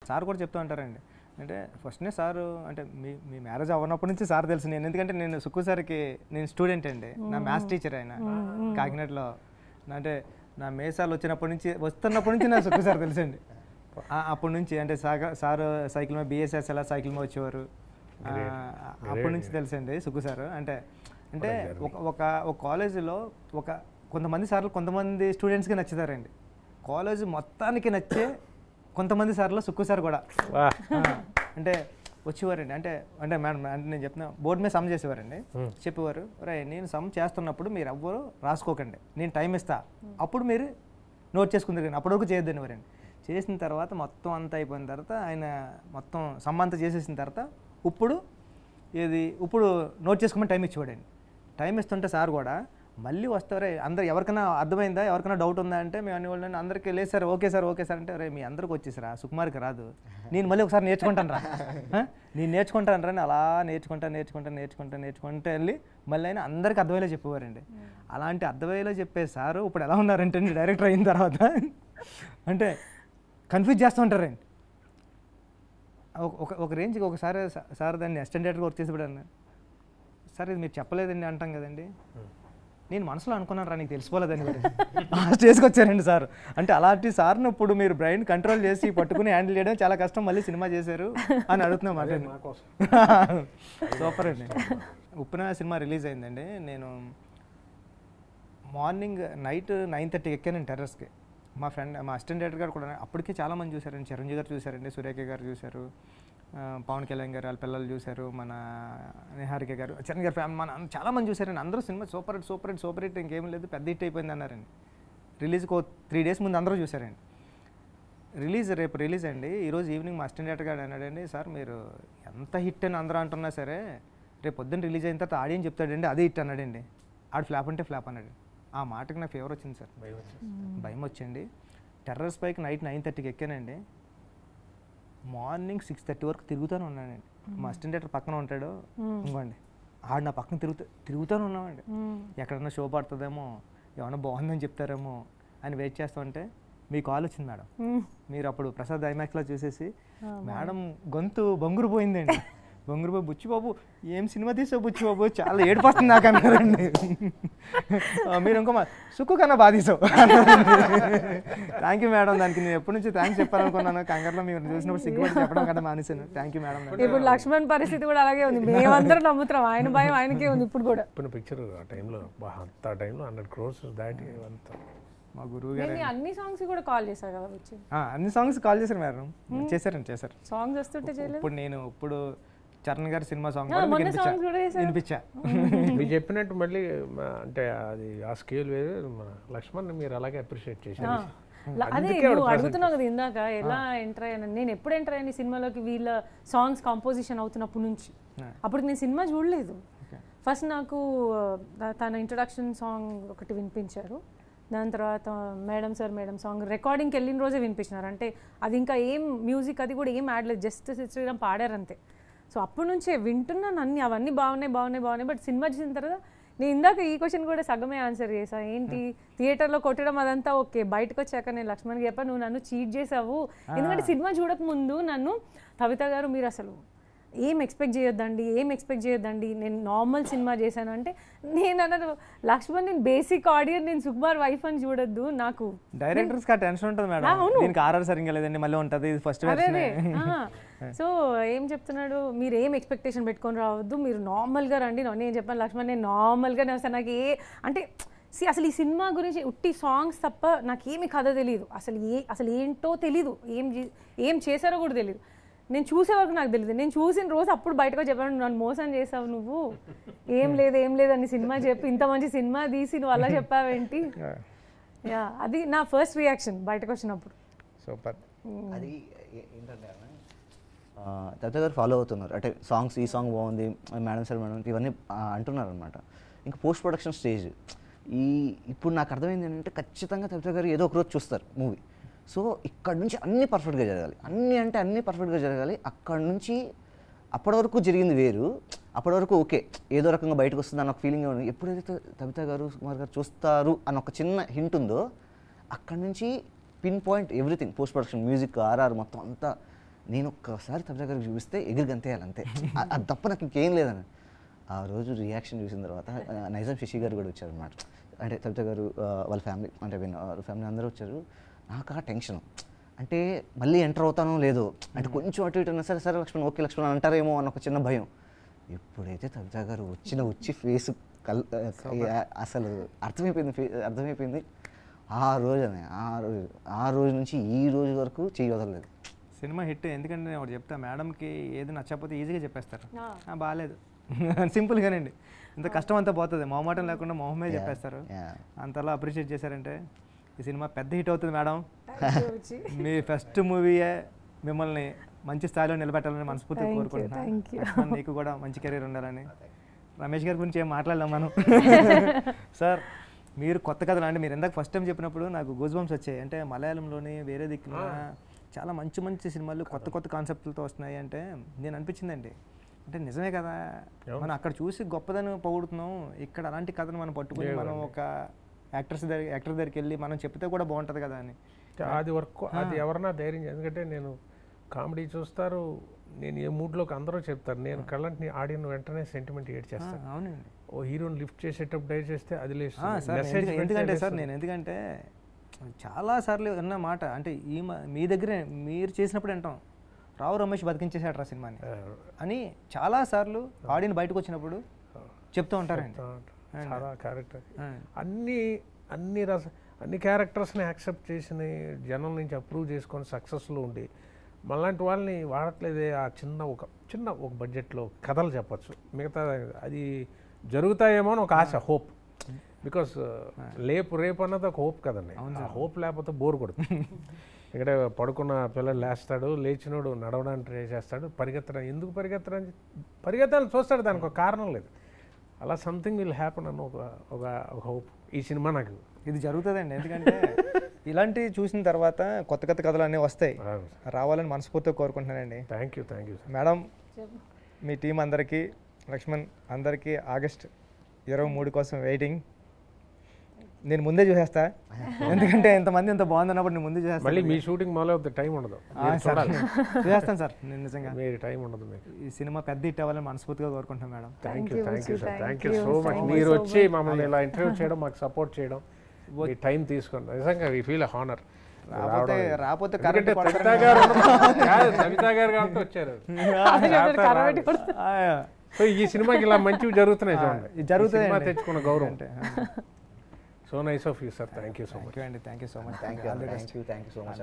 Sir కూడా చెప్తూ ఉంటారండి. అంటే ఫస్ట్నే సారు అంటే మీ మ్యారేజ్ అవ్వనప్పటి నుంచి సార్ తెలుసు నేను, ఎందుకంటే నేను సుక్కు సార్కి నేను స్టూడెంట్ అండి, నా మ్యాథ్స్ టీచర్ ఆయన కాకినాడలో. అంటే నా మేసాలు వస్తున్నప్పటి నుంచి నా సుక్కు సార్ తెలుసండి. అప్పటి నుంచి అంటే సార్ సైకిల్ మీద బిఎస్ఎస్ ఎలా సైకిల్ మీద వచ్చేవారు, అప్పటి నుంచి తెలుసండి సుక్కు సార్. అంటే ఒక కాలేజీలో కొంతమంది సార్లు కొంతమంది స్టూడెంట్స్కి నచ్చుతారండి, కాలేజ్ మొత్తానికి నచ్చే కొంతమంది సార్లు సుక్కు సార్ కూడా అంటే వచ్చేవారండి. అంటే మేడం అంటే నేను చెప్తున్నా, బోర్డు మీద సమ్ చేసేవారండి, చెప్పేవారు నేను సమ్ చేస్తున్నప్పుడు మీరు ఎవ్వరు రాసుకోకండి, నేను టైం ఇస్తా, అప్పుడు మీరు నోట్ చేసుకుంటారు, అప్పటి వరకు చేయొద్దని వారండి. చేసిన తర్వాత మొత్తం అంతా అయిపోయిన తర్వాత ఆయన మొత్తం సమ్ అంతా చేసేసిన తర్వాత ఇప్పుడు నోట్ చేసుకోమని టైం ఇచ్చేవాడండి. టైం ఇస్తుంటే సార్ కూడా మళ్ళీ వస్తారే అందరు ఎవరికైనా అర్థమైందా, ఎవరికైనా డౌట్ ఉందా అంటే మేము అనేవాళ్ళని, అందరికీ లేదు సార్ ఓకే సార్ అంటే మీ అందరికి వచ్చేసారా సుకుమార్కి రాదు, నేను మళ్ళీ ఒకసారి నేర్చుకుంటాను రా నేను నేర్చుకుంటాను రా అని అలా నేర్చుకుంటా వెళ్ళి మళ్ళీ అయినా అందరికీ అర్థమయ్యేలా చెప్పేవారండి. అలాంటి అర్థమయ్యేలా చెప్పే సారు ఇప్పుడు ఎలా ఉన్నారంటే డైరెక్టర్ అయిన తర్వాత అంటే కన్ఫ్యూజ్ చేస్తూ ఉంటారండి. ఒక రేంజ్కి ఒకసారి సార్ దాన్ని అసిస్టెంట్ డైరెక్టర్గా వర్క్ చేసి పెట్టాను. సార్ ఇది మీరు చెప్పలేదండి అంటాం కదండి, నేను మనసులో అనుకున్నాను రా నీకు తెలిసిపోలేదని ఆ స్టేజ్కి వచ్చారండి సార్. అంటే అలాంటి సార్ను ఇప్పుడు మీరు బ్రెయిన్ కంట్రోల్ చేసి పట్టుకుని హ్యాండిల్ చేయడం చాలా కష్టం, మళ్ళీ సినిమా చేశారు అని అడుగుతున్నాం అంటే సూపర్ అండి. ఉప్పెన సినిమా రిలీజ్ అయిందండి, నేను నైట్ 9:30 ఎక్కానండి టెర్రస్కి. మా అసిస్టెంట్ డైరెక్టర్ గారు కూడా అప్పటికే చాలామంది చూశారండి, చిరంజీవి గారు చూశారండి, సూర్యకే గారు చూశారు, పవన్ కళ్యాణ్ గారు వాళ్ళ పిల్లలు చూశారు, మన నిహారిక గారు, చరణ్ గారు ఫ్యామిలీ మన చాలామంది చూశారండి. అందరూ సినిమా సూపర్ హిట్ ఇంకేం లేదు పెద్ద హిట్ అయిపోయింది అన్నారండి. రిలీజ్కి 3 days ముందు అందరూ చూశారండి. రేపు రిలీజ్ అండి, ఈరోజు ఈవినింగ్ మా అసిస్టెంట్ డైరెక్టర్ గారు అన్నాడండి, సార్ మీరు ఎంత హిట్ అని అందరూ అంటున్నా సరే రేపు పొద్దున్న రిలీజ్ అయిన తర్వాత ఆడియన్స్ చెప్తాడండి అదే హిట్ అన్నాడండి. ఆడు ఫ్లాప్ అంటే ఫ్లాప్ అన్నాడు. ఆ మాటకి నాకు ఫేవర్ వచ్చింది సార్, భయం వచ్చింది. టెర్రస్ పైకి నైట్ 9:30 ఎక్కానండి, మార్నింగ్ 6:30 వరకు తిరుగుతూనే ఉన్నానండి. మా అసిస్టెంట్ డైరెక్టర్ పక్కన ఉంటాడు ఇంకోండి, ఆడు నా పక్కన తిరుగుతూనే ఉన్నామండి. ఎక్కడన్నా షో పడుతుందేమో, ఏమన్నా బాగుందని చెప్తారేమో అని వెయిట్ చేస్తుంటే మీ కాల్ వచ్చింది మేడం. మీరు అప్పుడు ప్రసాద్ ఐమాక్స్లో చూసేసి మేడం గొంతు బొంగురు పోయిందండి, బొంగురుబాబు బుచ్చిబాబు ఏం సినిమా తీసావు బుచ్చిబాబు చాలా ఏడుపొస్తుంది నాకు అన్నారండి. మీరు ఇంకో సుక్కు కన్నా బాగా తీసావు. థ్యాంక్ యూ మేడం, దానికి నేను ఎప్పటి నుంచి థ్యాంక్స్ చెప్పాలనుకున్నాను, కంగారులో మీరు చూసినప్పుడు సిగ్గుపడి చెప్పడం కదా మానేసాను. Thank you madam. ఇప్పుడు లక్ష్మణ్ పరిస్థితి కూడా అలాగే ఉంది, మేమందరం నమ్ముతాం, ఆయన భయం ఆయనకే ఉంది ఇప్పుడు కూడా. ఇప్పుడు పిక్చర్ ఆ టైంలో 100 crores దాటి మా గురువు గారు అన్ని సాంగ్స్ కూడా కాల్ చేశారు కదా వచ్చి, అన్ని సాంగ్స్ కాల్ చేశారు మేడం, చేశారు సాంగ్స్ వస్తుంటే ఇప్పుడు చరణ్ గారి సినిమా సాంగ్ వినిపించా. మీరు చెప్పినట్టు మళ్ళీ అంటే అది ఆ స్కేల్ వేరు. మన లక్ష్మణ్ మీరు అలాగే అప్రిషియేట్ చేశారు. అదే నువ్వు అడుగుతున్నావు కదా ఇందాక ఎలా ఎంటర్ అయ్యాను, నేను ఎప్పుడు ఎంటర్ అయ్యాను ఈ సినిమాలోకి, వీళ్ళ సాంగ్స్ కంపోజిషన్ అవుతున్నప్పటి నుంచి. అప్పుడు నేను సినిమా చూడలేదు, ఫస్ట్ నాకు తన ఇంట్రొడక్షన్ సాంగ్ ఒకటి వినిపించారు, దాని తర్వాత మేడం సాంగ్ రికార్డింగ్కి వెళ్ళిన రోజే వినిపించినారు. అంటే అది ఇంకా ఏం మ్యూజిక్ అది కూడా ఏం యాడ్ లేదు, జస్ట్ శ్రీరామ్ పాడారు అంతే. సో అప్పటి నుంచే వింటున్నాను అన్నీ, అవన్నీ బాగున్నాయి. బట్ సినిమా చూసిన తర్వాత నేను ఇందాక ఈ క్వశ్చన్ కూడా సగమే ఆన్సర్ చేసా, ఏంటి థియేటర్లో కొట్టడం అదంతా ఓకే, బయటకు వచ్చాక నేను లక్ష్మణ్కి చెప్పాను నువ్వు నన్ను చీట్ చేసావు, ఎందుకంటే సినిమా చూడక ముందు నన్ను కవిత గారు మీరు అసలు ఏం ఎక్స్పెక్ట్ చేయొద్దండి నేను నార్మల్ సినిమా చేశాను అంటే, నేను అన్నది లక్ష్మణ్ నేను బేసిక్ ఆడియన్, నేను సుకుమార్ వైఫ్ అని చూడొద్దు, నాకు డైరెక్టర్స్ కా టెన్షన్ ఉంటుంది మేడం, దీనికి ఆర్ఆర్ సరిగ్గా లేదండి మళ్ళీ ఉంటుంది ఫస్ట్. సో ఏం చెప్తున్నాడు, మీరు ఏం ఎక్స్పెక్టేషన్ పెట్టుకొని రావద్దు, మీరు నార్మల్గా రండి. నేను చెప్పాను లక్ష్మణ్ నేను నార్మల్గానే వస్తాను, నాకు అంటే అసలు ఈ సినిమా గురించి ఉట్టి సాంగ్స్ తప్ప నాకేమీ కథ తెలియదు, అసలు ఏంటో తెలీదు, ఏం చేశారో కూడా తెలియదు, నేను చూసే వరకు నాకు తెలియదు. నేను చూసిన రోజు అప్పుడు బయటకు చెప్పాను నన్ను మోసం చేసావు నువ్వు, ఏం లేదు అని సినిమా చెప్పి ఇంత మంచి సినిమా తీసి నువ్వు అలా చెప్పావేంటి. అది నా ఫస్ట్ రియాక్షన్ బయటకు వచ్చినప్పుడు. సూపర్. అది ఏంటంటే దత్త గారు ఫాలో అవుతున్నారు, అంటే సాంగ్స్ ఈ సాంగ్ బాగుంది మేడం ఇవన్నీ అంటున్నారు అనమాట. ఇంకా పోస్ట్ ప్రొడక్షన్ స్టేజ్ ఇప్పుడు నాకు అర్థమైంది ఏంటంటే ఖచ్చితంగా దత్త గారు ఏదో ఒక రోజు చూస్తారు మూవీ. సో ఇక్కడ నుంచి అన్నీ పర్ఫెక్ట్గా జరగాలి, అన్నీ పర్ఫెక్ట్గా జరగాలి. అక్కడ నుంచి అప్పటి వరకు జరిగింది వేరు, అప్పటి వరకు ఓకే ఏదో రకంగా బయటకు వస్తుంది అన్న ఒక ఫీలింగ్ ఉంది. ఎప్పుడైతే కవిత గారు సుకుమార్ గారు చూస్తారు అన్న ఒక చిన్న హింట్ ఉందో అక్కడ నుంచి pin point everything, post production, music, RR మొత్తం అంతా నేను ఒక్కసారి తబలా గారికి చూపిస్తే ఎగిరి గంతేయాలి అంతే, అది తప్ప నాకు ఇంకేం లేదని. ఆ రోజు రియాక్షన్ చూసిన తర్వాత నైజాం శశి గారు కూడా వచ్చారు అనమాట. అంటే తబలా గారు వాళ్ళ ఫ్యామిలీ, అంటే వాళ్ళ ఫ్యామిలీ అందరూ వచ్చారు. నాకు ఆ టెన్షన్, అంటే మళ్ళీ ఎంటర్ అవుతానో లేదో, అంటే కొంచెం అటు ఇటు సరే సరే లక్ష్మణ్ ఓకే లక్ష్మణ్ అంటారేమో అన్న ఒక చిన్న భయం. ఎప్పుడైతే తబలా గారు వచ్చి ఫేస్ అసలు అర్థమైపోయింది. ఆ రోజు నుంచి ఈ రోజు వరకు చెయ్యి వదలలేదు. Cinema hit. ఎందుకంటే నేను ఒకటి చెప్తా, మేడంకి ఏది నచ్చకపోతే ఈజీగా చెప్పేస్తారు, బాగాలేదు సింపుల్గానండి. ఇంత కష్టం అంతా పోతుంది, మొహమాటం లేకుండా మొహమే చెప్పేస్తారు. అంతలా అప్రిషియేట్ చేశారంటే ఈ సినిమా పెద్ద హిట్ అవుతుంది మేడం. మీ ఫస్ట్ మూవీయే మిమ్మల్ని మంచి స్థాయిలో నిలబెట్టాలని మనస్ఫూర్తిగా కోరుకుంటున్నాను. నీకు కూడా మంచి కెరీర్ ఉండాలని. రమేష్ గారి గురించి ఏం మాట్లాడలేం మనం. సార్ మీరు కొత్త కథలు అంటే మీరు ఇందాక ఫస్ట్ టైం చెప్పినప్పుడు నాకు గూస్ బంప్స్ వచ్చాయి. అంటే మలయాళంలోని వేరే దిక్కున చాలా మంచి మంచి సినిమాలు కొత్త కాన్సెప్ట్లతో వస్తున్నాయి అంటే నేను అనిపించిందండి, అంటే నిజమే కదా, మనం అక్కడ చూసి గొప్పదని పొగుడుతున్నాం, ఇక్కడ అలాంటి కథను మనం పట్టుకుని మనం ఒక యాక్టర్ దగ్గరికి వెళ్ళి మనం చెప్తే కూడా బాగుంటుంది కదా అని. అది వర్క్, అది ఎవరన్నా ధైర్యం. ఎందుకంటే నేను కామెడీ చూస్తారు, నేను ఏ మూడ్లోకి అందరూ చెప్తారు, నేను కళ్ళంటిని ఆడియన్ వెంటనే సెంటిమెంట్ ఏడ్ చేస్తాను. అవునండి, ఓ హీరోని లిఫ్ట్ చేసేటప్పుడు డైర్ చేస్తే అది లేదు. ఎందుకంటే సార్ నేను ఎందుకంటే చాలాసార్లు విన్న మాట, అంటే మీ దగ్గరే మీరు చేసినప్పుడు వింటాం, రావు రమేష్ బతికించేసాడు రా సినిమాని అని చాలాసార్లు ఆడియన్ బయటకు వచ్చినప్పుడు చెప్తూ ఉంటారండి. చాలా క్యారెక్టర్ అన్ని క్యారెక్టర్స్ని యాక్సెప్ట్ చేసిన జనం నుంచి అప్రూవ్ చేసుకొని సక్సెస్లో ఉండి మళ్ళాంటి వాళ్ళని వాడట్లేదే. ఆ చిన్న ఒక బడ్జెట్లో కథలు చెప్పచ్చు, మిగతా అది జరుగుతాయేమో అని ఒక ఆశ, హోప్. బికాస్ రేపు అన్నది ఒక హోప్ కదండి. ఆ హోప్ లేకపోతే బోర్ కొడుతుంది. ఇక్కడ పడుకున్న పిల్లలు లేస్తాడు, లేచినోడు నడవడానికి ట్రై చేస్తాడు, ఎందుకు పరిగెత్తాలని చూస్తాడు, దానికి ఒక కారణం లేదు. అలా సంథింగ్ విల్ హ్యాపన్ అని ఒక హోప్. ఈ సినిమా నాకు ఇది జరుగుతుందండి. ఎందుకంటే ఇలాంటివి చూసిన తర్వాత కొత్త కథలు అన్నీ వస్తాయి, రావాలని మనస్ఫూర్తిగా కోరుకుంటున్నానండి. Thank you madam. Me team అందరికీ, లక్ష్మణ్ అందరికీ ఆగస్ట్ 23 కోసం వెయిటింగ్. నేను ముందే చూసేస్తా, ఎందుకంటే ఎంతమంది ఎంత బాగుందన్నప్పుడు నేను ముందే చూసేస్తాను. మళ్ళీ మీ షూటింగ్ మొదలవుతుంది, టైం ఉండదు. చూసేస్తాను సార్, నేను నిజంగా మీరు టైం ఉండదు. మీకు ఈ సినిమా పెద్ద హిట్ అవ్వాలని మనస్ఫూర్తిగా కోరుకుంటున్నాను madam. Thank you so much. మీరు వచ్చి మమ్మల్ని ఇలా ఇంటర్వ్యూ చేయడం, మాకు సపోర్ట్ చేయడం, మీ టైం తీసుకోండి, నిజంగా వీ ఫీల్ హానర్. రాకపోతే కవిత గారు కాబట్టి వచ్చారు. సో ఈ సినిమాకి ఇలా మంచివి జరుగుతున్నాయి, చూడండి, జరుగుతుంది తెచ్చుకున్న గౌరవం. So nice of you sir. Thank you so much. Thank you so much. Thank you so much.